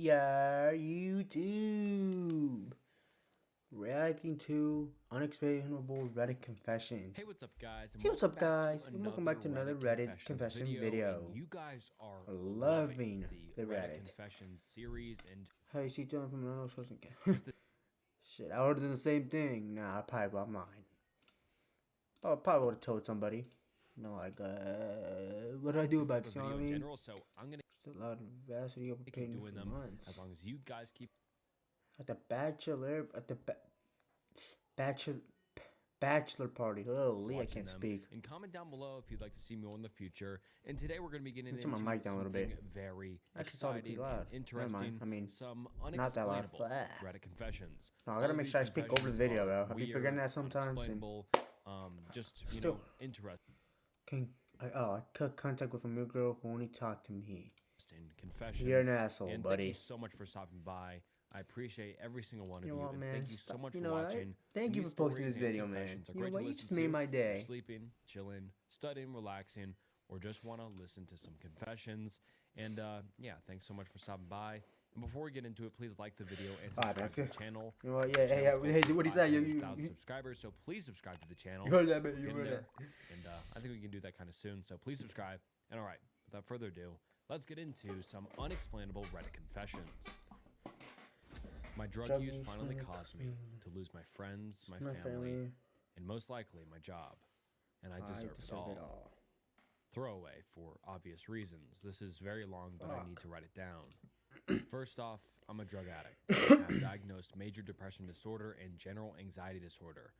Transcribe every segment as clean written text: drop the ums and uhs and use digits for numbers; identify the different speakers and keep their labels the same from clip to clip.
Speaker 1: Yeah, YouTube. Reacting to Unexplainable Reddit Confessions.
Speaker 2: Hey, what's up, guys, and
Speaker 1: Hey, what's
Speaker 2: welcome
Speaker 1: up,
Speaker 2: back to
Speaker 1: guys? And welcome
Speaker 2: another
Speaker 1: back to another
Speaker 2: Reddit
Speaker 1: Reddit
Speaker 2: Confessions
Speaker 1: confession
Speaker 2: video. And
Speaker 1: video.
Speaker 2: you guys are loving
Speaker 1: Loving
Speaker 2: the
Speaker 1: the
Speaker 2: Reddit
Speaker 1: Reddit.
Speaker 2: Confessions series, and
Speaker 1: How you see doing from another source again?
Speaker 2: just the
Speaker 1: Shit, I ordered the same thing. Nah, I probably bought mine. Oh, I probably would have told somebody. You know, like, what do I do
Speaker 2: this
Speaker 1: about
Speaker 2: type
Speaker 1: this?
Speaker 2: of
Speaker 1: You know what
Speaker 2: video
Speaker 1: I
Speaker 2: in
Speaker 1: mean?
Speaker 2: general. So I'm gonna
Speaker 1: It's a lot of vastly
Speaker 2: keep
Speaker 1: overpaying
Speaker 2: doing
Speaker 1: for
Speaker 2: them as
Speaker 1: months.
Speaker 2: long as you guys keep
Speaker 1: At the bachelor, bachelor party. Holy, I
Speaker 2: watching
Speaker 1: can't
Speaker 2: them.
Speaker 1: speak.
Speaker 2: And comment down below if you'd like to see more in the future. And today we're gonna be getting
Speaker 1: Let me turn
Speaker 2: into
Speaker 1: my mic down a little
Speaker 2: something
Speaker 1: bit.
Speaker 2: very
Speaker 1: Actually, it's already
Speaker 2: exciting
Speaker 1: pretty
Speaker 2: and
Speaker 1: loud. Never mind.
Speaker 2: interesting.
Speaker 1: I mean,
Speaker 2: Some
Speaker 1: not that loud.
Speaker 2: unexplainable Reddit confessions.
Speaker 1: No, I
Speaker 2: All
Speaker 1: gotta
Speaker 2: of
Speaker 1: make
Speaker 2: these
Speaker 1: sure I speak over the
Speaker 2: confessions
Speaker 1: video,
Speaker 2: are
Speaker 1: bro. I be forgetting
Speaker 2: weird,
Speaker 1: that sometimes. And
Speaker 2: unexplainable, just
Speaker 1: still,
Speaker 2: interesting.
Speaker 1: I cut contact with a new girl who only talked to me. You're an
Speaker 2: Confessions.
Speaker 1: asshole,
Speaker 2: And thank you
Speaker 1: buddy.
Speaker 2: so much for stopping by. I appreciate every single one of
Speaker 1: You know
Speaker 2: you,
Speaker 1: what,
Speaker 2: and
Speaker 1: man?
Speaker 2: thank you so
Speaker 1: Stop.
Speaker 2: much
Speaker 1: You
Speaker 2: for
Speaker 1: know what?
Speaker 2: watching.
Speaker 1: Thank
Speaker 2: And
Speaker 1: you
Speaker 2: these
Speaker 1: for posting
Speaker 2: stories
Speaker 1: this
Speaker 2: and
Speaker 1: video, man.
Speaker 2: confessions are
Speaker 1: You know
Speaker 2: great to
Speaker 1: what? You
Speaker 2: listen
Speaker 1: just made
Speaker 2: to
Speaker 1: my
Speaker 2: if you're
Speaker 1: day.
Speaker 2: sleeping, chilling, studying, relaxing, or just want to listen to some confessions. And yeah, thanks so much for stopping by. And before we get into it, please like the video and
Speaker 1: Alright,
Speaker 2: subscribe
Speaker 1: that's
Speaker 2: to
Speaker 1: it.
Speaker 2: the channel.
Speaker 1: You know what?
Speaker 2: The
Speaker 1: Yeah,
Speaker 2: channel's
Speaker 1: hey,
Speaker 2: close to
Speaker 1: what do you say?
Speaker 2: 500,000 subscribers, so please subscribe to the channel.
Speaker 1: You heard that, man.
Speaker 2: We're
Speaker 1: You
Speaker 2: getting
Speaker 1: heard
Speaker 2: there,
Speaker 1: that.
Speaker 2: and I think we can do that kind of soon. So please subscribe. And all right, without further ado, let's get into some unexplainable Reddit confessions. My drug use finally caused me to lose my friends, my family, and most likely my job. And I deserve it all. Throwaway for obvious reasons. This is very long, but I need to write it down. First off, I'm a drug addict. I have diagnosed major depression disorder and general anxiety disorder.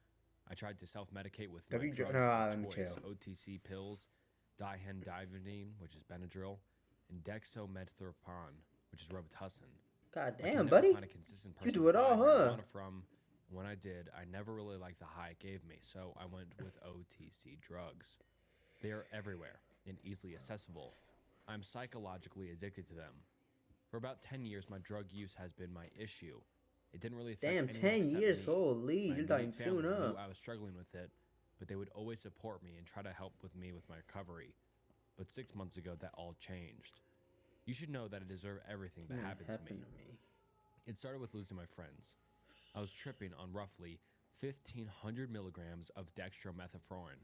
Speaker 2: I tried to self-medicate with my drugs of choice, OTC pills, dihendividine, which is Benadryl, and dextromethorphan, which is Robitussin.
Speaker 1: God
Speaker 2: I could
Speaker 1: damn,
Speaker 2: never
Speaker 1: buddy.
Speaker 2: find a consistent
Speaker 1: You
Speaker 2: person
Speaker 1: do
Speaker 2: to
Speaker 1: it
Speaker 2: buy
Speaker 1: all, huh?
Speaker 2: marijuana from. When I did, I never really liked the high it gave me, so I went with OTC drugs. They are everywhere and easily accessible. I'm psychologically addicted to them. For about 10 years, my drug use has been my issue. It didn't really affect
Speaker 1: Damn,
Speaker 2: anyone
Speaker 1: 10
Speaker 2: except
Speaker 1: years,
Speaker 2: me.
Speaker 1: holy.
Speaker 2: My
Speaker 1: You're dying
Speaker 2: immediate
Speaker 1: soon,
Speaker 2: family knew
Speaker 1: huh?
Speaker 2: I was struggling with it, but they would always support me and try to help with me with my recovery. But 6 months ago, that all changed. You should know that I deserve everything that happened to me. It started with losing my friends. I was tripping on roughly 1,500 milligrams of dextromethorphan.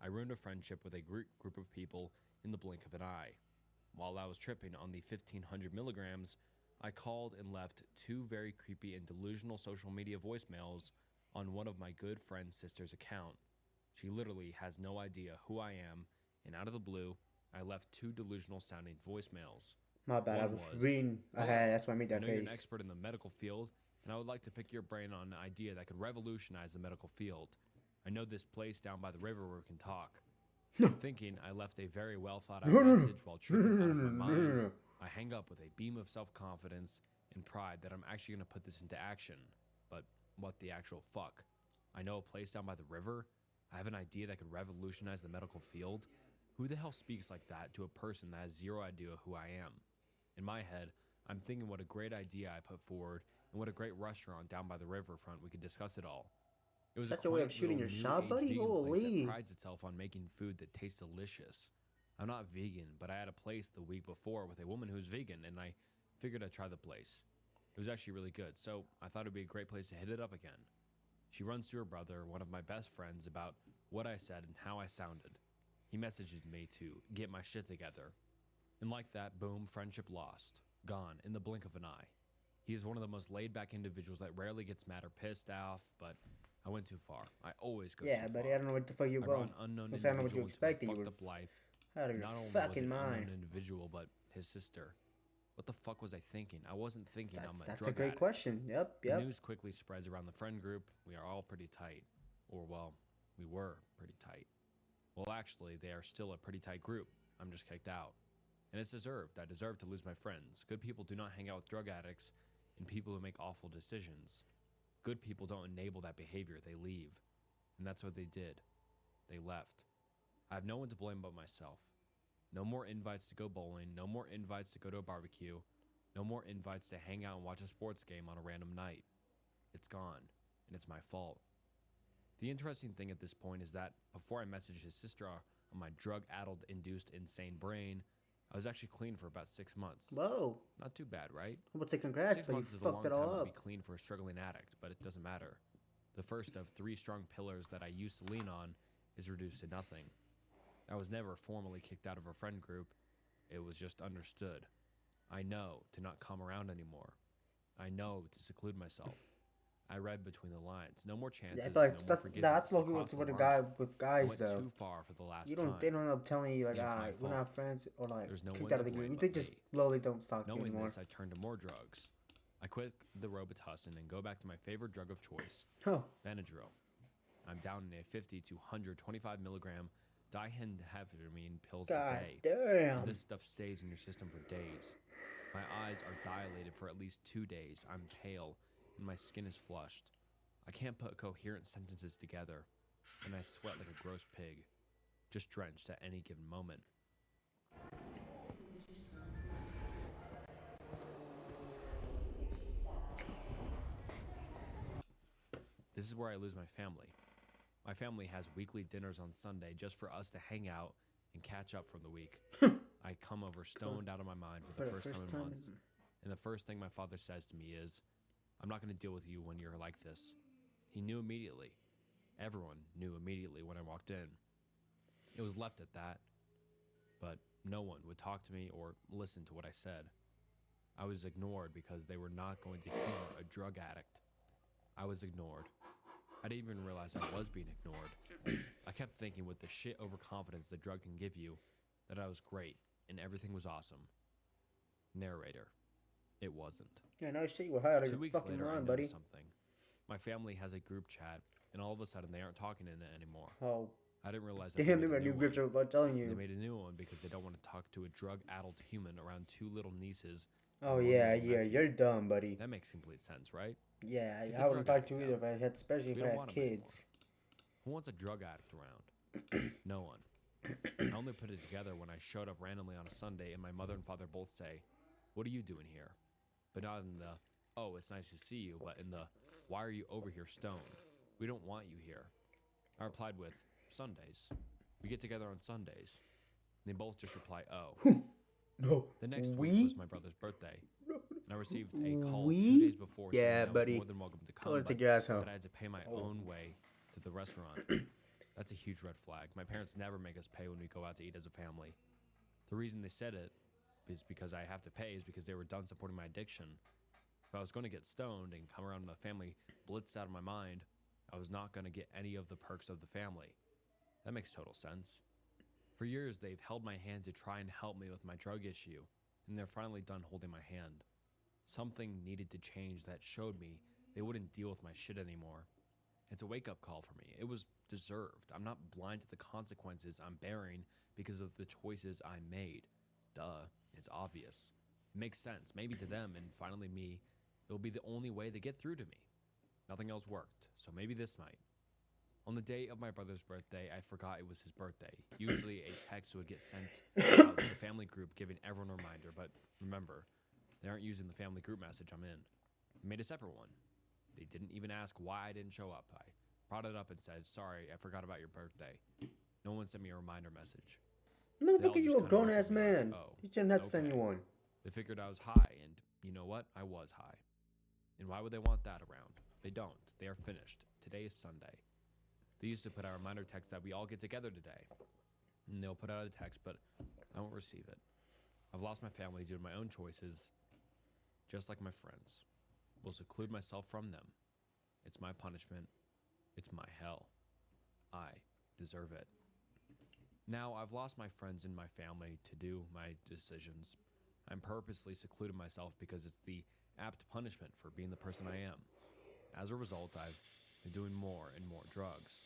Speaker 2: I ruined a friendship with a group of people in the blink of an eye. While I was tripping on the 1,500 milligrams, I called and left two very creepy and delusional social media voicemails on one of my good friend's sister's account. She literally has no idea who I am, and out of the blue, I left two delusional sounding voicemails.
Speaker 1: My bad, I
Speaker 2: One
Speaker 1: was
Speaker 2: was,
Speaker 1: reading ahead, that's why I made
Speaker 2: I
Speaker 1: that
Speaker 2: know you're an
Speaker 1: face.
Speaker 2: expert in the medical field, and I would like to pick your brain on an idea that could revolutionize the medical field. I know this place down by the river where we can talk. Thinking I left a very well thought out message while tripping out of my mind, I hang up with a beam of self-confidence and pride that I'm actually going to put this into action. But what the actual fuck? I know a place down by the river? I have an idea that could revolutionize the medical field? Who the hell speaks like that to a person that has zero idea who I am? In my head, I'm thinking what a great idea I put forward and what a great restaurant down by the riverfront we could discuss it all. It was a
Speaker 1: Such a way of
Speaker 2: quaint
Speaker 1: shooting
Speaker 2: little
Speaker 1: your
Speaker 2: new
Speaker 1: shot,
Speaker 2: age
Speaker 1: buddy?
Speaker 2: vegan place that
Speaker 1: Holy.
Speaker 2: prides itself on making food that tastes delicious. I'm not vegan, but I had a place the week before with a woman who's vegan, and I figured I'd try the place. It was actually really good, so I thought it'd be a great place to hit it up again. She runs to her brother, one of my best friends, about what I said and how I sounded. He messages me to get my shit together. And like that, boom, friendship lost. Gone in the blink of an eye. He is one of the most laid-back individuals that rarely gets mad or pissed off, but I went too far. I always go too far.
Speaker 1: Yeah, buddy, I don't know what the fuck you
Speaker 2: I brought
Speaker 1: want.
Speaker 2: an unknown
Speaker 1: I don't know what you
Speaker 2: individual into
Speaker 1: expected.
Speaker 2: my
Speaker 1: You
Speaker 2: fucked
Speaker 1: were
Speaker 2: up life.
Speaker 1: out of your
Speaker 2: Not only was
Speaker 1: fucking
Speaker 2: it an
Speaker 1: mind.
Speaker 2: unknown individual, but his sister. What the fuck was I thinking? I wasn't thinking I'm a
Speaker 1: That's
Speaker 2: drug
Speaker 1: a great
Speaker 2: addict.
Speaker 1: question. Yep.
Speaker 2: The news quickly spreads around the friend group. We are all pretty tight. Or, well, we were pretty tight. Well, actually, they are still a pretty tight group. I'm just kicked out. And it's deserved. I deserve to lose my friends. Good people do not hang out with drug addicts and people who make awful decisions. Good people don't enable that behavior. They leave. And that's what they did. They left. I have no one to blame but myself. No more invites to go bowling. No more invites to go to a barbecue. No more invites to hang out and watch a sports game on a random night. It's gone. And it's my fault. The interesting thing at this point is that before I messaged his sister on my drug-addled induced insane brain, I I was actually clean for about 6 months.
Speaker 1: Whoa.
Speaker 2: Not too bad, right?
Speaker 1: I would say congrats,
Speaker 2: 6
Speaker 1: but you
Speaker 2: months is a
Speaker 1: fucked
Speaker 2: long
Speaker 1: it all
Speaker 2: time to
Speaker 1: up.
Speaker 2: be clean for a struggling addict, but it doesn't matter. The first of 3 strong pillars that I used to lean on is reduced to nothing. I was never formally kicked out of a friend group. It was just understood. I know to not come around anymore. I know to seclude myself. I read between the lines. No more chances,
Speaker 1: Yeah, I feel like
Speaker 2: no more forgiveness.
Speaker 1: that's looking
Speaker 2: Across
Speaker 1: with
Speaker 2: the
Speaker 1: a guy
Speaker 2: line.
Speaker 1: with
Speaker 2: I
Speaker 1: guys
Speaker 2: went
Speaker 1: though.
Speaker 2: too far for the last
Speaker 1: They
Speaker 2: time.
Speaker 1: don't end up telling you like,
Speaker 2: Yeah, it's my
Speaker 1: we're
Speaker 2: fault.
Speaker 1: not friends, or like
Speaker 2: There's no
Speaker 1: kicked
Speaker 2: one
Speaker 1: out of
Speaker 2: to
Speaker 1: the game.
Speaker 2: blame
Speaker 1: They
Speaker 2: but
Speaker 1: just
Speaker 2: me.
Speaker 1: slowly don't talk to you
Speaker 2: Knowing
Speaker 1: anymore.
Speaker 2: this, I turned to more drugs. I quit the Robitussin and go back to my favorite drug of choice,
Speaker 1: Oh,
Speaker 2: Benadryl. I'm down in a 50 to 125 milligram dihydroamphetamine pills a
Speaker 1: god
Speaker 2: day.
Speaker 1: damn.
Speaker 2: And this stuff stays in your system for days. My eyes are dilated for at least 2 days. I'm pale, and my skin is flushed. I can't put coherent sentences together, and I sweat like a gross pig, just drenched at any given moment. This is where I lose my family. My family has weekly dinners on Sunday just for us to hang out and catch up from the week. I come over stoned out of my mind for the first time in months. And the first thing my father says to me is, I'm not going to deal with you when you're like this. He knew immediately. Everyone knew immediately when I walked in. It was left at that. But no one would talk to me or listen to what I said. I was ignored because they were not going to humor a drug addict. I was ignored. I didn't even realize I was being ignored. I kept thinking with the shit overconfidence the drug can give you that I was great and everything was awesome. Narrator. It wasn't.
Speaker 1: Yeah, no shit, you were high out of
Speaker 2: 2
Speaker 1: your
Speaker 2: weeks
Speaker 1: fucking
Speaker 2: later, I
Speaker 1: mind,
Speaker 2: noticed
Speaker 1: buddy.
Speaker 2: something. My family has a group chat, and all of a sudden they aren't talking in it anymore.
Speaker 1: Oh,
Speaker 2: I didn't realize that
Speaker 1: damn,
Speaker 2: they
Speaker 1: they
Speaker 2: made
Speaker 1: made
Speaker 2: a
Speaker 1: new
Speaker 2: new
Speaker 1: grips
Speaker 2: one.
Speaker 1: about telling you.
Speaker 2: They made a new one because they don't want to talk to a drug-addled human around 2 little nieces.
Speaker 1: Oh
Speaker 2: and 1
Speaker 1: yeah,
Speaker 2: little nephew.
Speaker 1: you're dumb, buddy.
Speaker 2: That makes complete sense, right?
Speaker 1: Yeah,
Speaker 2: Get the
Speaker 1: I wouldn't
Speaker 2: drug
Speaker 1: talk to you
Speaker 2: addict
Speaker 1: either
Speaker 2: out.
Speaker 1: if I had, especially if
Speaker 2: We
Speaker 1: I
Speaker 2: don't
Speaker 1: had
Speaker 2: want 'em anymore.
Speaker 1: kids.
Speaker 2: Who wants a drug addict around? No one. I only put it together when I showed up randomly on a Sunday and my mother and father both say, "What are you doing here?" But not in the, "Oh, it's nice to see you," but in the, "Why are you over here stoned? We don't want you here." I replied with, "Sundays. We get together on Sundays." And they both just reply, "Oh."
Speaker 1: No.
Speaker 2: The next week was my brother's birthday, and I received a call 2
Speaker 1: We?
Speaker 2: days before saying
Speaker 1: Yeah,
Speaker 2: I was
Speaker 1: buddy.
Speaker 2: more than welcome to come,
Speaker 1: Go
Speaker 2: but
Speaker 1: take your ass home.
Speaker 2: that I had to pay my own way to the restaurant. That's a huge red flag. My parents never make us pay when we go out to eat as a family. The reason they said it is because I have to pay is because they were done supporting my addiction. If I was going to get stoned and come around my family blitzed out of my mind, I was not going to get any of the perks of the family. That makes total sense. For years, they've held my hand to try and help me with my drug issue, and they're finally done holding my hand. Something needed to change that showed me they wouldn't deal with my shit anymore. It's a wake-up call for me. It was deserved. I'm not blind to the consequences I'm bearing because of the choices I made. Duh, it's obvious. It makes sense. Maybe to them, and finally me, it'll be the only way they get through to me. Nothing else worked, so maybe this might. On the day of my brother's birthday, I forgot it was his birthday. Usually a text would get sent out to the family group giving everyone a reminder, but remember, they aren't using the family group message I'm in. I made a separate one. They didn't even ask why I didn't show up. I brought it up and said, "Sorry, I forgot about your birthday." No one sent me a reminder message.
Speaker 1: Motherfucker, you a
Speaker 2: kinda
Speaker 1: grown
Speaker 2: looked
Speaker 1: ass
Speaker 2: at me like,
Speaker 1: man.
Speaker 2: "Oh,
Speaker 1: You shouldn't have to send
Speaker 2: okay."
Speaker 1: you one.
Speaker 2: They figured I was high, and you know what? I was high. And why would they want that around? They don't. They are finished. Today is Sunday. They used to put out a reminder text that we all get together today. And they'll put out a text, but I won't receive it. I've lost my family due to my own choices, just like my friends. Will seclude myself from them. It's my punishment. It's my hell. I deserve it. Now I've lost my friends and my family to do my decisions. I'm purposely secluded myself because it's the apt punishment for being the person I am. As a result, I've been doing more and more drugs.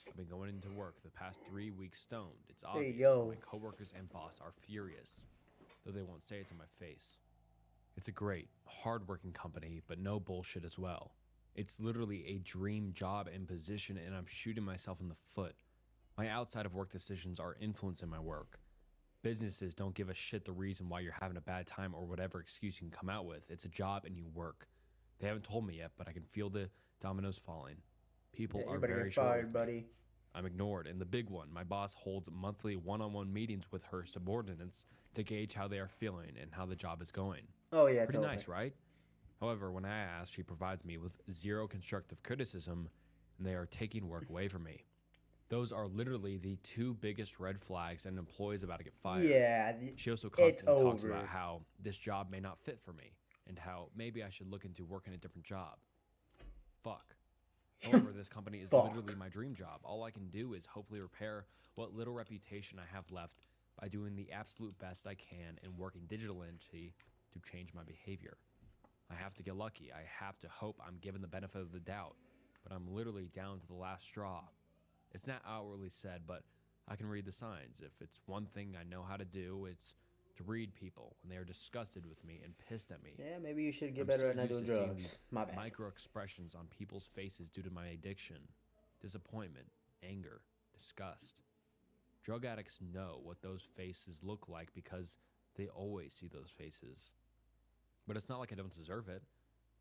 Speaker 2: I've been going into work the past 3 weeks stoned. It's obvious.
Speaker 1: yo.
Speaker 2: My coworkers and boss are furious, though they won't say it to my face. It's a great, hard-working company, but no bullshit as well. It's literally a dream job and position, and I'm shooting myself in the foot. My outside of work decisions are influencing my work. Businesses don't give a shit the reason why you're having a bad time or whatever excuse you can come out with. It's a job and you work. They haven't told me yet, but I can feel the dominoes falling. People
Speaker 1: Yeah,
Speaker 2: are
Speaker 1: you better
Speaker 2: very
Speaker 1: get
Speaker 2: short
Speaker 1: fired,
Speaker 2: with me.
Speaker 1: buddy.
Speaker 2: I'm ignored. And the big one, my boss holds monthly one-on-one meetings with her subordinates to gauge how they are feeling and how the job is going.
Speaker 1: Oh yeah,
Speaker 2: Pretty
Speaker 1: totally.
Speaker 2: nice, right? However, when I ask, she provides me with zero constructive criticism, and they are taking work away from me. Those are literally the two biggest red flags an employee is about to get fired.
Speaker 1: Yeah,
Speaker 2: She also
Speaker 1: it's
Speaker 2: constantly talks
Speaker 1: over.
Speaker 2: about how this job may not fit for me and how maybe I should look into working a different job. Fuck. However, this company is literally my dream job. All I can do is hopefully repair what little reputation I have left by doing the absolute best I can and working diligently to change my behavior. I have to get lucky. I have to hope I'm given the benefit of the doubt, but I'm literally down to the last straw. It's not outwardly said, but I can read the signs. If it's one thing I know how to do, it's to read people when they are disgusted with me and pissed at me.
Speaker 1: Yeah, maybe you should get
Speaker 2: I'm
Speaker 1: better
Speaker 2: so
Speaker 1: at not
Speaker 2: used
Speaker 1: doing
Speaker 2: to seeing
Speaker 1: drugs.
Speaker 2: these
Speaker 1: My bad.
Speaker 2: micro expressions on people's faces due to my addiction, disappointment, anger, disgust. Drug addicts know what those faces look like because they always see those faces. But it's not like I don't deserve it.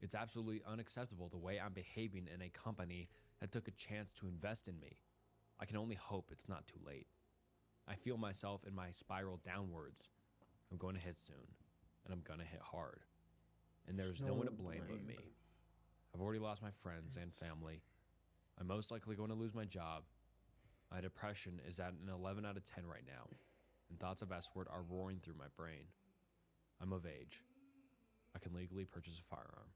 Speaker 2: It's absolutely unacceptable the way I'm behaving in a company that took a chance to invest in me. I can only hope it's not too late. I feel myself in my spiral downwards. I'm going to hit soon, and I'm going to hit hard. And there's no one to blame but me. I've already lost my friends and family. I'm most likely going to lose my job. My depression is at an 11 out of 10 right now, and thoughts of S-word are roaring through my brain. I'm of age. I can legally purchase a firearm.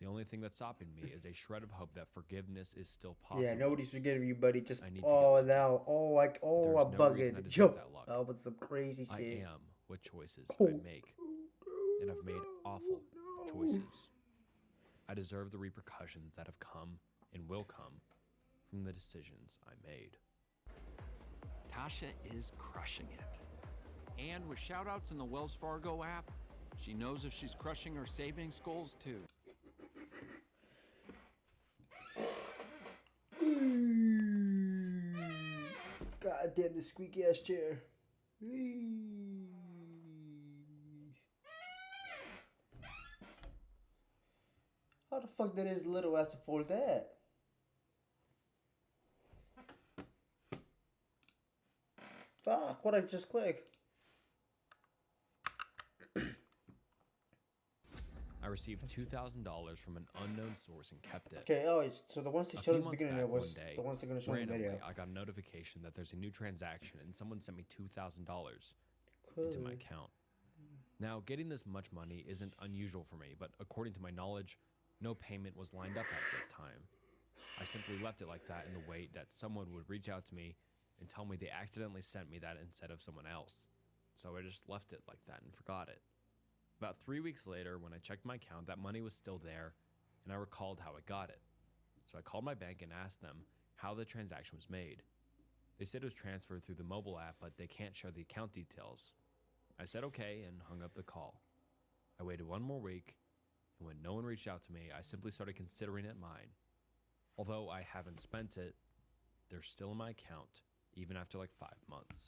Speaker 2: The only thing that's stopping me is a shred of hope that forgiveness is still possible.
Speaker 1: Yeah, nobody's forgiving you, buddy. Just
Speaker 2: I need to get lucky.
Speaker 1: now. I
Speaker 2: There's no reason I
Speaker 1: bugged.
Speaker 2: deserve that luck.
Speaker 1: Oh, with some crazy
Speaker 2: I
Speaker 1: shit.
Speaker 2: am what choices I make, and I've made awful choices. I deserve the repercussions that have come and will come from the decisions I made.
Speaker 3: Tasha is crushing it. And with shoutouts in the Wells Fargo app, she knows if she's crushing her savings goals too.
Speaker 1: God damn this squeaky ass chair. How the fuck did his little ass afford that? Fuck, what I just click?
Speaker 2: I received $2,000 from an unknown source and kept it.
Speaker 1: Okay, so the ones they
Speaker 2: A
Speaker 1: showed
Speaker 2: few
Speaker 1: at the
Speaker 2: months
Speaker 1: beginning
Speaker 2: back,
Speaker 1: was
Speaker 2: one day,
Speaker 1: the ones they're gonna show in the
Speaker 2: randomly,
Speaker 1: video.
Speaker 2: I got a notification that there's a new transaction and someone sent me $2,000 into my account. Now, getting this much money isn't unusual for me, but according to my knowledge, no payment was lined up at that time. I simply left it like that in the wait that someone would reach out to me and tell me they accidentally sent me that instead of someone else. So I just left it like that and forgot it. About 3 weeks later, when I checked my account, that money was still there, and I recalled how I got it. So I called my bank and asked them how the transaction was made. They said it was transferred through the mobile app, but they can't share the account details. I said okay and hung up the call. I waited one more week, and when no one reached out to me, I simply started considering it mine. Although I haven't spent it, they're still in my account, even after like 5 months.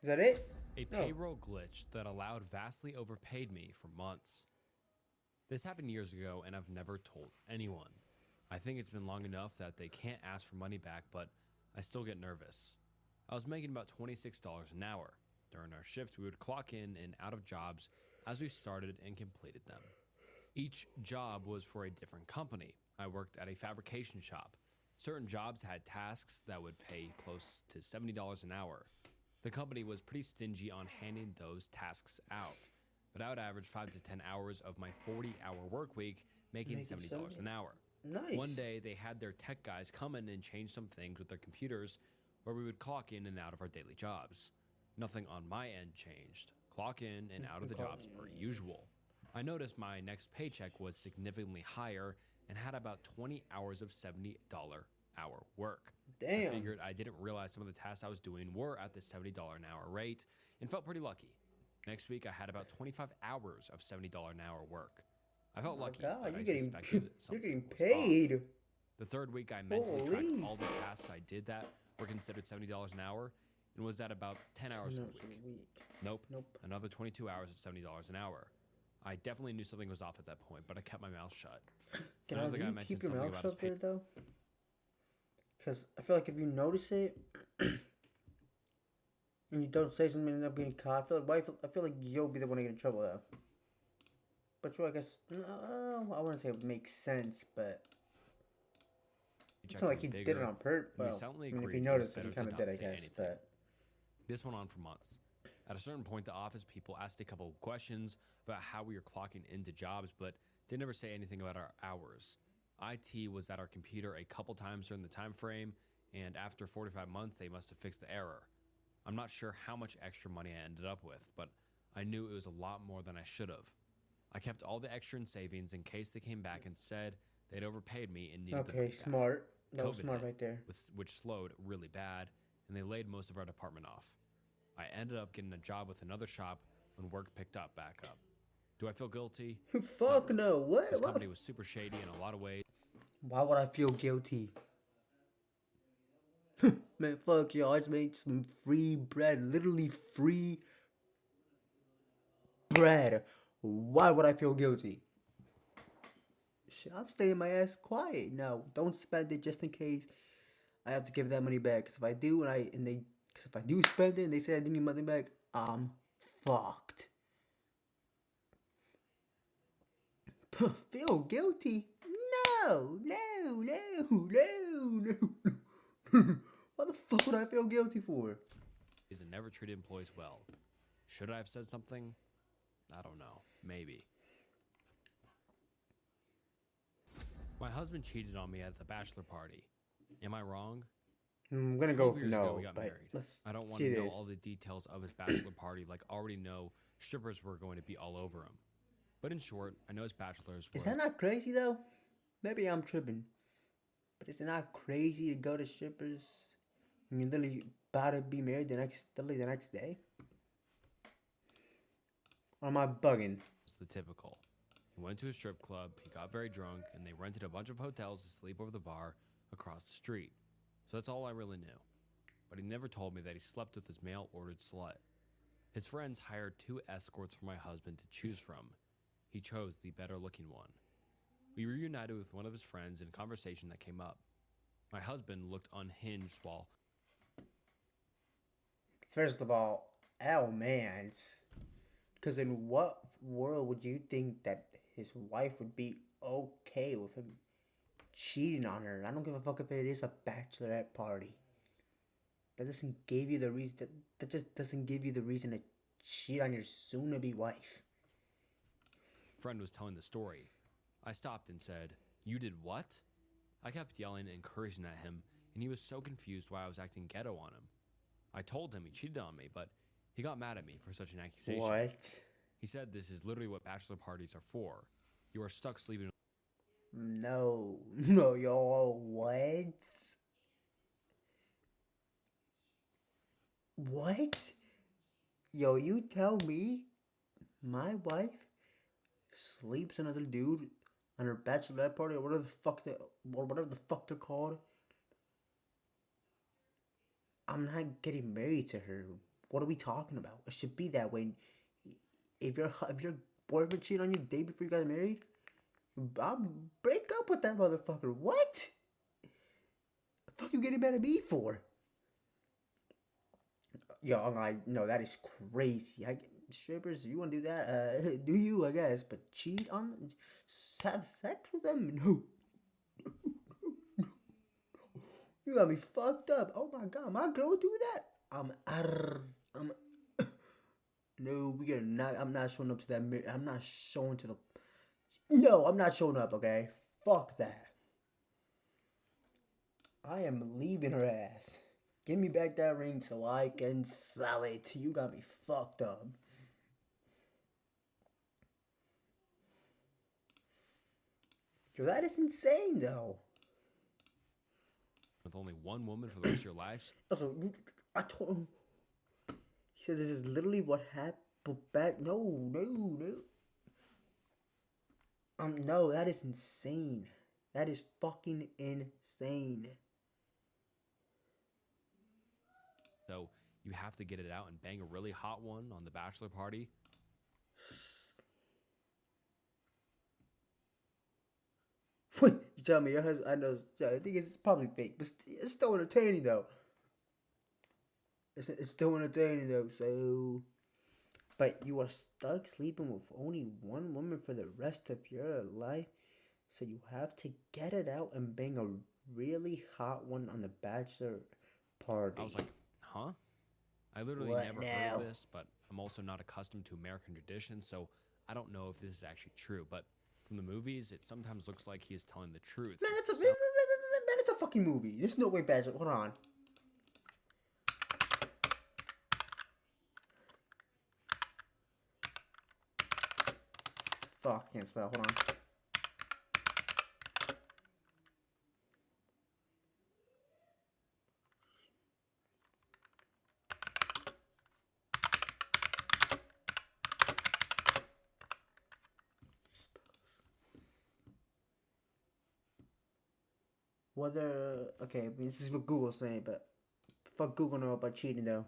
Speaker 1: Is that it?
Speaker 2: A payroll glitch that allowed vastly overpaid me for months. This happened years ago, and I've never told anyone. I think it's been long enough that they can't ask for money back, but I still get nervous. I was making about $26 an hour. During our shift, we would clock in and out of jobs as we started and completed them. Each job was for a different company. I worked at a fabrication shop. Certain jobs had tasks that would pay close to $70 an hour. The company was pretty stingy on handing those tasks out, but I would average 5 to 10 hours of my 40-hour work week, making $70 an hour.
Speaker 1: Nice.
Speaker 2: One day, they had their tech guys come in and change some things with their computers, where we would clock in and out of our daily jobs. Nothing on my end changed. Clock in and out of the jobs per usual. I noticed my next paycheck was significantly higher and had about 20 hours of $70 hour work.
Speaker 1: Damn.
Speaker 2: I figured I didn't realize some of the tasks I was doing were at the $70 an hour rate and felt pretty lucky. Next week, I had about 25 hours of $70 an hour work. I felt lucky, but I suspected
Speaker 1: you're
Speaker 2: something
Speaker 1: getting
Speaker 2: was
Speaker 1: paid.
Speaker 2: off. The third week, I mentally tracked
Speaker 1: Holy.
Speaker 2: all the tasks I did that were considered $70 an hour and was at about 10 hours a week. Nope. Another 22 hours at $70 an hour. I definitely knew something was off at that point, but I kept my mouth shut.
Speaker 1: Can
Speaker 2: Another guy
Speaker 1: you
Speaker 2: mentioned
Speaker 1: keep your
Speaker 2: something
Speaker 1: mouth
Speaker 2: about his
Speaker 1: shut there, though? Because I feel like if you notice it and you don't say something and end up getting caught, I feel like you'll be the one to get in trouble though. But true, I guess no, I wouldn't say it makes sense, but it's not like he did it on purpose.
Speaker 2: We
Speaker 1: Well,
Speaker 2: silently
Speaker 1: I mean, if
Speaker 2: agreed
Speaker 1: he
Speaker 2: it was
Speaker 1: noticed it, he
Speaker 2: better
Speaker 1: kind
Speaker 2: to
Speaker 1: of
Speaker 2: not
Speaker 1: did, I
Speaker 2: say
Speaker 1: guess.
Speaker 2: anything.
Speaker 1: But
Speaker 2: This went on for months. At a certain point, the office people asked a couple of questions about how we were clocking into jobs, but they never say anything about our hours. IT was at our computer a couple times during the time frame, and after 45 months, they must have fixed the error. I'm not sure how much extra money I ended up with, but I knew it was a lot more than I should have. I kept all the extra in savings in case they came back and said they'd overpaid me and needed the money back.
Speaker 1: smart. That was
Speaker 2: COVID
Speaker 1: smart
Speaker 2: hit,
Speaker 1: right there.
Speaker 2: which slowed really bad, and they laid most of our department off. I ended up getting a job with another shop when work picked up back up. Do I feel guilty?
Speaker 1: Fuck no. What?
Speaker 2: This company was super shady in a lot of ways.
Speaker 1: Why would I feel guilty? Man, fuck y'all. I just made some free bread. Literally free bread. Why would I feel guilty? Shit, I'm staying my ass quiet. No, don't spend it just in case I have to give that money back. Cause if I do if I do spend it and they say I didn't need money back, I'm fucked. Feel guilty? No. What the fuck would I feel guilty for?
Speaker 2: And never treated employees well. Should I have said something? I don't know. Maybe. My husband cheated on me at the bachelor party. Am I wrong?
Speaker 1: I'm gonna go
Speaker 2: 12
Speaker 1: for
Speaker 2: years ago,
Speaker 1: no,
Speaker 2: we got
Speaker 1: but
Speaker 2: married.
Speaker 1: let's
Speaker 2: I don't want
Speaker 1: see
Speaker 2: to know
Speaker 1: this.
Speaker 2: all the details of his bachelor party, like already know strippers were going to be all over him. But in short, I know his bachelors were.
Speaker 1: Is that not crazy though? Maybe I'm tripping. But is it not crazy to go to strippers when you're literally about to be married the next day? Or am I bugging?
Speaker 2: It's the typical. He went to a strip club, he got very drunk, and they rented a bunch of hotels to sleep over the bar across the street. So that's all I really knew. But he never told me that he slept with his mail-ordered slut. His friends hired 2 escorts for my husband to choose from. He chose the better-looking one. We reunited with one of his friends in a conversation that came up. My husband looked unhinged while...
Speaker 1: First of all, oh man. Because in what world would you think that his wife would be okay with him cheating on her? I don't give a fuck if it is a bachelorette party. That doesn't give you the reason. That just doesn't give you the reason to cheat on your soon-to-be wife.
Speaker 2: Friend was telling the story. I stopped and said, "You did what?" I kept yelling and encouraging at him, and he was so confused why I was acting ghetto on him. I told him he cheated on me, but he got mad at me for such an accusation.
Speaker 1: What?
Speaker 2: He said this is literally what bachelor parties are for. You are stuck sleeping.
Speaker 1: No, yo, what? What? Yo, you tell me my wife sleeps with another dude on her bachelorette party or whatever the fuck they're called. I'm not getting married to her. What are we talking about? It should be that way. If your boyfriend cheated on you the day before you got married, I'll break up with that motherfucker. What? The fuck you getting mad at me for? Yo, I'm like, no, that is crazy. Strippers, you want to do that? Do you, I guess. But cheat on them? Have sex with them? No. You got me fucked up. Oh my god, my girl do that? No, we are not. I'm not showing up to that. I'm not showing to the. No, I'm not showing up. Okay, fuck that. I am leaving her ass. Give me back that ring so I can sell it. You got me fucked up. Yo, that is insane though.
Speaker 2: With only one woman for the rest of your life?
Speaker 1: Also, I told him. He said this is literally what happened back. No. No, that is insane. That is fucking insane.
Speaker 2: So you have to get it out and bang a really hot one on the bachelor party?
Speaker 1: Wait, tell me your husband. I know. I think it's probably fake, but it's still entertaining though. It's still entertaining though. So, but you are stuck sleeping with only one woman for the rest of your life. So you have to get it out and bang a really hot one on the bachelor party.
Speaker 2: I was like, huh? I literally
Speaker 1: What
Speaker 2: never heard of this, but I'm also not accustomed to American tradition, so I don't know if this is actually true. But from the movies, it sometimes looks like he is telling the truth.
Speaker 1: Man, it's a fucking movie. There's no way bachelor. Hold on. Fuck, can't spell. Hold on. Whether okay, I mean, this is what Google's saying, but fuck Google know about cheating though.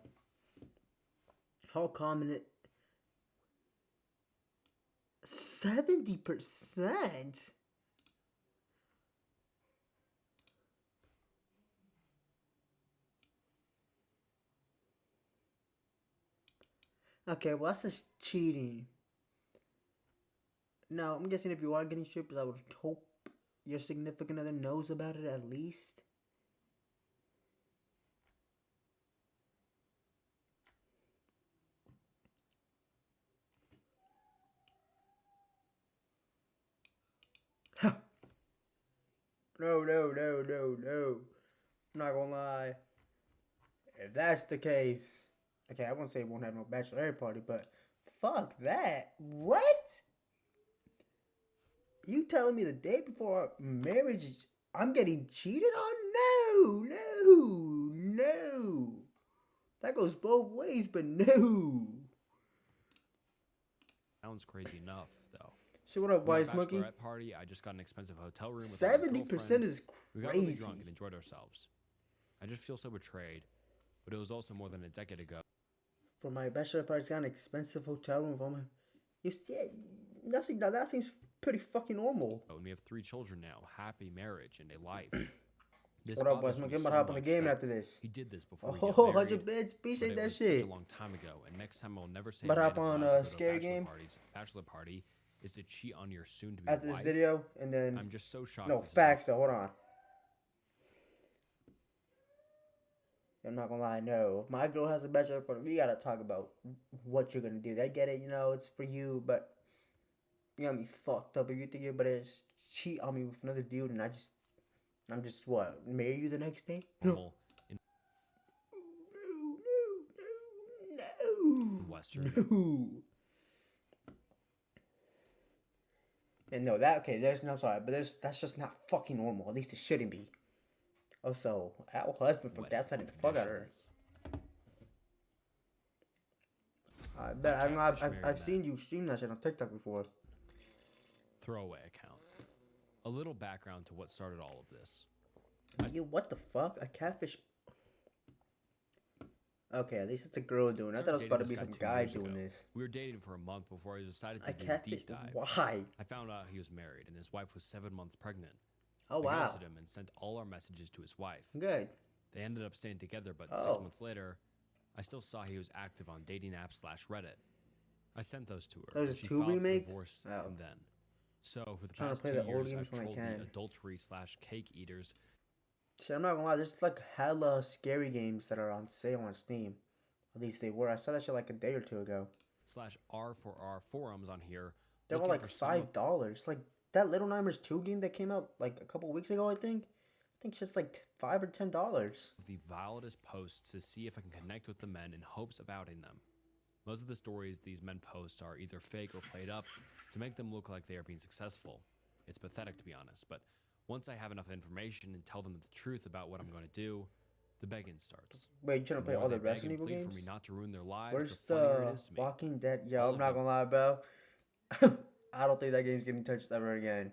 Speaker 1: How common it? 70%. Okay, well that's just cheating. Now I'm guessing if you are getting strippers, I would hope your significant other knows about it at least. No, no, no, no, no. I'm not gonna lie. If that's the case, okay, I won't say it won't have no bachelorette party, but fuck that. What? You telling me the day before our marriage I'm getting cheated on? No, no, no. That goes both ways, but no.
Speaker 2: Sounds crazy enough, though.
Speaker 1: So what up,
Speaker 2: For my
Speaker 1: Wise Monkey?
Speaker 2: bachelorette party, I just got an expensive hotel room with
Speaker 1: 70% is
Speaker 2: We got really
Speaker 1: crazy.
Speaker 2: drunk and enjoyed ourselves. I just feel so betrayed, but it was also more than a decade ago.
Speaker 1: For my bachelor party, got an expensive hotel room. For my, you see, that seems pretty fucking normal.
Speaker 2: And we have 3 children now, happy marriage, and a life. This
Speaker 1: What up,
Speaker 2: bothers
Speaker 1: Wise
Speaker 2: me
Speaker 1: Monkey? I'm
Speaker 2: so
Speaker 1: about to hop on the
Speaker 2: much
Speaker 1: game
Speaker 2: that
Speaker 1: after this.
Speaker 2: He did this before we
Speaker 1: Oh,
Speaker 2: got
Speaker 1: 100
Speaker 2: married,
Speaker 1: bits.
Speaker 2: but
Speaker 1: Appreciate
Speaker 2: it
Speaker 1: that
Speaker 2: was
Speaker 1: shit.
Speaker 2: such a long time ago, and next time I'll never say
Speaker 1: But
Speaker 2: a man
Speaker 1: hop
Speaker 2: is
Speaker 1: on,
Speaker 2: allowed to go to
Speaker 1: Scary
Speaker 2: bachelor
Speaker 1: Game.
Speaker 2: bachelor party is to cheat on your soon-to-be
Speaker 1: After this
Speaker 2: wife.
Speaker 1: video, and then
Speaker 2: I'm just so shocked.
Speaker 1: no
Speaker 2: this is
Speaker 1: facts though. Hold on. I'm not gonna lie. No, if my girl has a bachelor party, we gotta talk about what you're gonna do. I get it. You know, it's for you, but you got me fucked up if you think you're about to cheat on me with another dude, and I'm just what, marry you the next day?
Speaker 2: normal
Speaker 1: No,
Speaker 2: in
Speaker 1: no,
Speaker 2: Western.
Speaker 1: no. And no, that okay. There's no sorry, but that's just not fucking normal. At least it shouldn't be. Also, our husband from that side of the fuck out of her.
Speaker 2: traditions.
Speaker 1: I bet
Speaker 2: I can't fish marry
Speaker 1: I've
Speaker 2: that.
Speaker 1: seen you stream that shit on TikTok before.
Speaker 2: Throwaway account. A little background to what started all of this.
Speaker 1: You what the fuck? A catfish? Okay, at least it's a girl doing it. I thought it was about to be some guy doing this.
Speaker 2: We were dating for a month before I decided
Speaker 1: A
Speaker 2: to do a
Speaker 1: catfish?
Speaker 2: deep dive.
Speaker 1: Why?
Speaker 2: I found out he was married and his wife was 7 months pregnant.
Speaker 1: Oh
Speaker 2: I
Speaker 1: wow.
Speaker 2: ghosted him and sent all our messages to his wife.
Speaker 1: Good.
Speaker 2: They ended up staying together, but
Speaker 1: Oh.
Speaker 2: 6 months later, I still saw he was active on dating apps / Reddit. I sent those to her.
Speaker 1: That was
Speaker 2: and
Speaker 1: a
Speaker 2: she
Speaker 1: 2
Speaker 2: filed for
Speaker 1: remake?
Speaker 2: divorce
Speaker 1: Oh.
Speaker 2: and then. So for the
Speaker 1: Trying to
Speaker 2: past
Speaker 1: play
Speaker 2: 2
Speaker 1: the old
Speaker 2: years,
Speaker 1: games
Speaker 2: I've
Speaker 1: when I
Speaker 2: trolled
Speaker 1: can.
Speaker 2: the adultery / cake eaters
Speaker 1: Shit, I'm not gonna lie. There's like hella scary games that are on sale on Steam. At least they were. I saw that shit like a day or two ago.
Speaker 2: / R4R forums on here.
Speaker 1: They were
Speaker 2: looking
Speaker 1: like
Speaker 2: for some of
Speaker 1: $5. Like that Little Nightmares 2 game that came out like a couple weeks ago, I think. I think it's just like $5 or $10.
Speaker 2: the vilest posts to see if I can connect with the men in hopes of outing them. Most of the stories these men post are either fake or played up to make them look like they are being successful. It's pathetic, to be honest, but once I have enough information and tell them the truth about what I'm going to do, the begging starts.
Speaker 1: Wait, you trying to play
Speaker 2: more
Speaker 1: all
Speaker 2: they
Speaker 1: the
Speaker 2: beg
Speaker 1: Resident
Speaker 2: and
Speaker 1: Evil
Speaker 2: plead
Speaker 1: games?
Speaker 2: for me not to ruin their lives,
Speaker 1: Where's
Speaker 2: the funnier
Speaker 1: the
Speaker 2: it is to me.
Speaker 1: Walking Dead? Yo,
Speaker 2: All
Speaker 1: I'm
Speaker 2: of
Speaker 1: not
Speaker 2: them.
Speaker 1: gonna lie, bro. I don't think that game's getting touched ever again.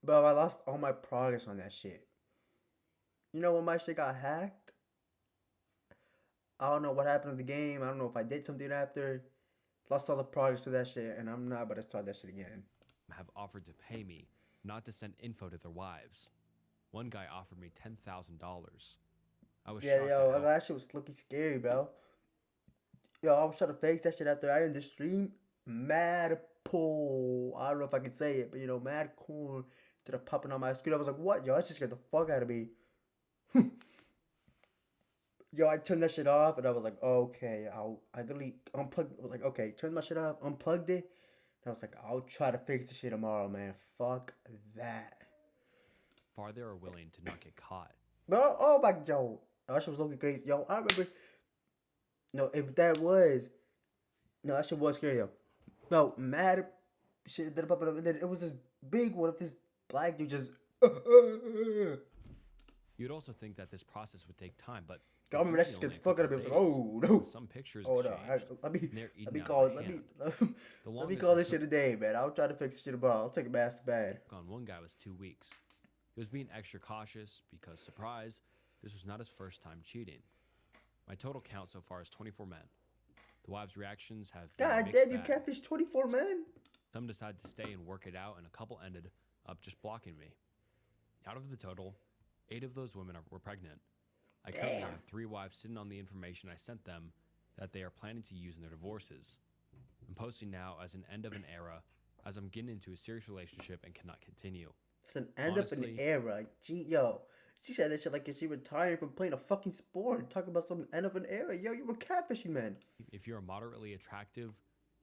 Speaker 1: Bro, I lost all my progress on that shit. You know when my shit got hacked? I don't know what happened to the game. I don't know if I did something after. Lost all the progress to that shit, and I'm not about to start that shit again.
Speaker 2: Have offered to pay me not to send info to their wives. One guy offered me $10,000. I was
Speaker 1: Yeah,
Speaker 2: shocked
Speaker 1: yo,
Speaker 2: at how
Speaker 1: that shit was looking scary, bro. Yo, I was trying to fake that shit after I ended the stream. Mad pull. I don't know if I can say it, but you know, mad corn to the popping on my screen. I was like, what? Yo, that just scared the fuck out of me. Yo, I turned that shit off and I was like, okay, I literally unplugged. I was like, okay, turn my shit off, unplugged it. And I was like, I'll try to fix the shit tomorrow, man. Fuck that.
Speaker 2: far they were willing to not get caught.
Speaker 1: Bro, oh my, yo, that shit was looking crazy. Yo, I remember. No, if that was, no, that shit was scary, yo. No, mad shit that popped up, and then it was this big one of this black dude just.
Speaker 2: You'd also think that this process would take time, but
Speaker 1: I remember that shit scared the fuck out of me. I was like, oh no.
Speaker 2: Some pictures
Speaker 1: Oh no, let me call this shit a day, man. I'll try to fix this shit tomorrow. I'll take a bath to bed.
Speaker 2: On one guy was 2 weeks. He was being extra cautious because, surprise, this was not his first time cheating. My total count so far is 24 men. The wives' reactions have been
Speaker 1: God
Speaker 2: mixed
Speaker 1: damn, you
Speaker 2: bag.
Speaker 1: catfish 24 men?
Speaker 2: Some decided to stay and work it out, and a couple ended up just blocking me. Out of the total, 8 of those women were pregnant. I currently have 3 wives sitting on the information I sent them that they are planning to use in their divorces. I'm posting now as an end of an era, as I'm getting into a serious relationship and cannot continue.
Speaker 1: It's an end of an era. Gee, yo. She said that shit like she retired from playing a fucking sport. Talking about some end of an era. Yo, you were catfishing, man.
Speaker 2: If you're moderately attractive,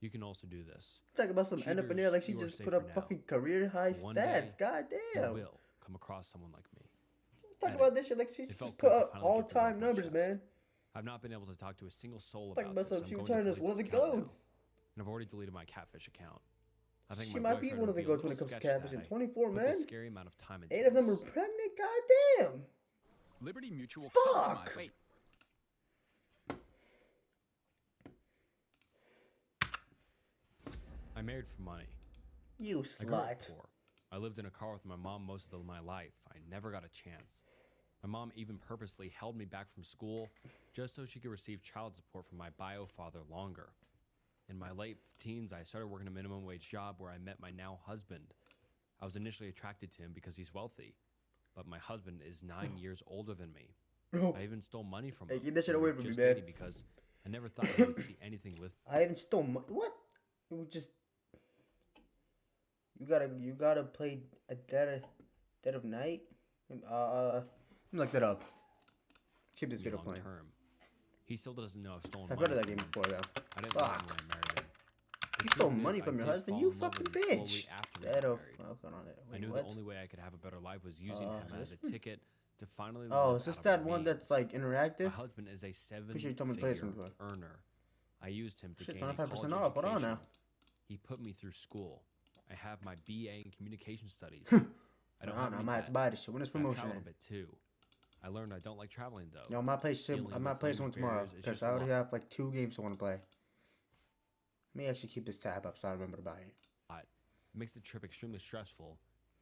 Speaker 2: you can also do this.
Speaker 1: Talking about some end of an era like she just put up fucking career high stats. God damn.
Speaker 2: You will come across someone like me.
Speaker 1: Talking about this shit like she just put up all time numbers, man.
Speaker 2: I've not been able to talk to a single soul
Speaker 1: Talking
Speaker 2: about
Speaker 1: about
Speaker 2: this.
Speaker 1: some she retired as one of the goats.
Speaker 2: And I've already deleted my catfish account. I think
Speaker 1: she might be one of the goats when it comes to catfishing. 24 men.
Speaker 2: Scary amount of time into
Speaker 1: 8 of them were pregnant. God damn.
Speaker 3: Liberty Mutual
Speaker 1: Fuck.
Speaker 3: customizes.
Speaker 2: I married for money.
Speaker 1: You
Speaker 2: I grew up
Speaker 1: slut.
Speaker 2: poor. I lived in a car with my mom most of my life. I never got a chance. My mom even purposely held me back from school just so she could receive child support from my bio father longer. In my late teens, I started working a minimum wage job where I met my now husband. I was initially attracted to him because he's wealthy, but my husband is 9 years older than me. I even stole money from him.
Speaker 1: Hey, get that shit away from me,
Speaker 2: just
Speaker 1: man.
Speaker 2: dating because I never thought he would see anything with me.
Speaker 1: I even stole money. What? It was just. You gotta play a dead of night. Let me look that up. Keep this video playing.
Speaker 2: Term. He still doesn't know I've stolen
Speaker 1: I've
Speaker 2: money.
Speaker 1: heard of that game before, though.
Speaker 2: I didn't like him when I married him.
Speaker 1: You stole money from your husband, you fucking bitch.
Speaker 2: Dead of.
Speaker 1: Wait,
Speaker 2: I knew
Speaker 1: what?
Speaker 2: the only way I could have a better life was using him as a ticket to finally.
Speaker 1: Oh,
Speaker 2: live
Speaker 1: is this
Speaker 2: out of
Speaker 1: that
Speaker 2: my
Speaker 1: one
Speaker 2: means.
Speaker 1: that's like interactive?
Speaker 2: My husband is a
Speaker 1: Pretty sure you told me to play this one
Speaker 2: seven-figure
Speaker 1: before.
Speaker 2: earner. I used him to
Speaker 1: Shit,
Speaker 2: gain a
Speaker 1: 25%
Speaker 2: college
Speaker 1: off. Hold on
Speaker 2: education.
Speaker 1: now.
Speaker 2: He put me through school. I have my BA in communication studies.
Speaker 1: I don't know. I might have to buy this shit. When is promotion?
Speaker 2: I travel a bit too. I learned I don't like traveling though.
Speaker 1: Yo, I might play shit. I might play this one tomorrow because I already have like 2 games I want to play. Let me actually keep this tab up so I remember to buy it.
Speaker 2: It makes the trip extremely stressful.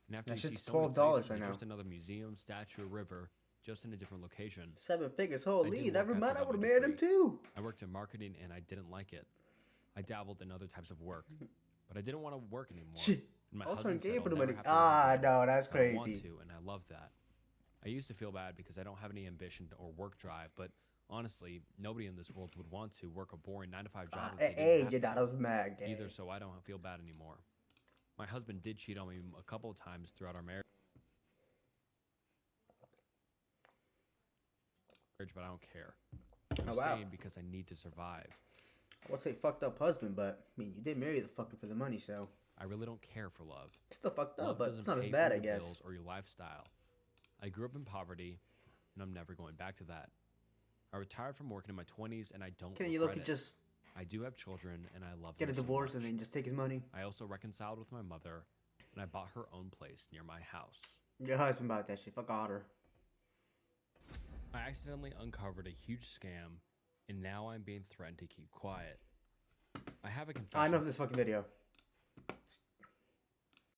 Speaker 2: And after
Speaker 1: That
Speaker 2: you see
Speaker 1: shit's
Speaker 2: so many
Speaker 1: $12
Speaker 2: places,
Speaker 1: right
Speaker 2: it's
Speaker 1: now.
Speaker 2: just another museum, statue, or river, just in a different location.
Speaker 1: 7 figures, holy!
Speaker 2: did
Speaker 1: Never
Speaker 2: work
Speaker 1: mind,
Speaker 2: out
Speaker 1: I would have
Speaker 2: the
Speaker 1: married him
Speaker 2: degree.
Speaker 1: too.
Speaker 2: I worked in marketing and I didn't like it. I dabbled in other types of work, but I didn't want to work anymore.
Speaker 1: Shit.
Speaker 2: And my
Speaker 1: I'll
Speaker 2: husband
Speaker 1: turn
Speaker 2: said
Speaker 1: gay
Speaker 2: I'll
Speaker 1: for the
Speaker 2: never
Speaker 1: money.
Speaker 2: have to work again.
Speaker 1: No, that's
Speaker 2: But I want
Speaker 1: crazy.
Speaker 2: to, and I love that. I used to feel bad because I don't have any ambition or work drive, but honestly, nobody in this world would want to work a boring 9-to-5 job if they
Speaker 1: Hey,
Speaker 2: didn't
Speaker 1: you
Speaker 2: have
Speaker 1: thought I
Speaker 2: to.
Speaker 1: was mad gay.
Speaker 2: Either, so I don't feel bad anymore. My husband did cheat on me a couple of times throughout our marriage, but I don't care. I'm
Speaker 1: Oh, wow.
Speaker 2: staying because I need to survive.
Speaker 1: I would say fucked up husband, but I mean, you did marry the fucker for the money, so
Speaker 2: I really don't care for love.
Speaker 1: it's still fucked up,
Speaker 2: Love
Speaker 1: but
Speaker 2: doesn't
Speaker 1: it's not
Speaker 2: pay
Speaker 1: as bad,
Speaker 2: for
Speaker 1: I
Speaker 2: your
Speaker 1: guess.
Speaker 2: bills or your lifestyle. I grew up in poverty, and I'm never going back to that. I retired from working in my 20s, and I don't
Speaker 1: Can
Speaker 2: regret
Speaker 1: you look
Speaker 2: it.
Speaker 1: at just
Speaker 2: I do have children, and I love
Speaker 1: get a
Speaker 2: them so
Speaker 1: divorce and
Speaker 2: much.
Speaker 1: then just take his money?
Speaker 2: I also reconciled with my mother, and I bought her own place near my house.
Speaker 1: Your husband bought that shit. Fuck Otter.
Speaker 2: I accidentally uncovered a huge scam, and now I'm being threatened to keep quiet. I have a confession.
Speaker 1: I know this fucking video.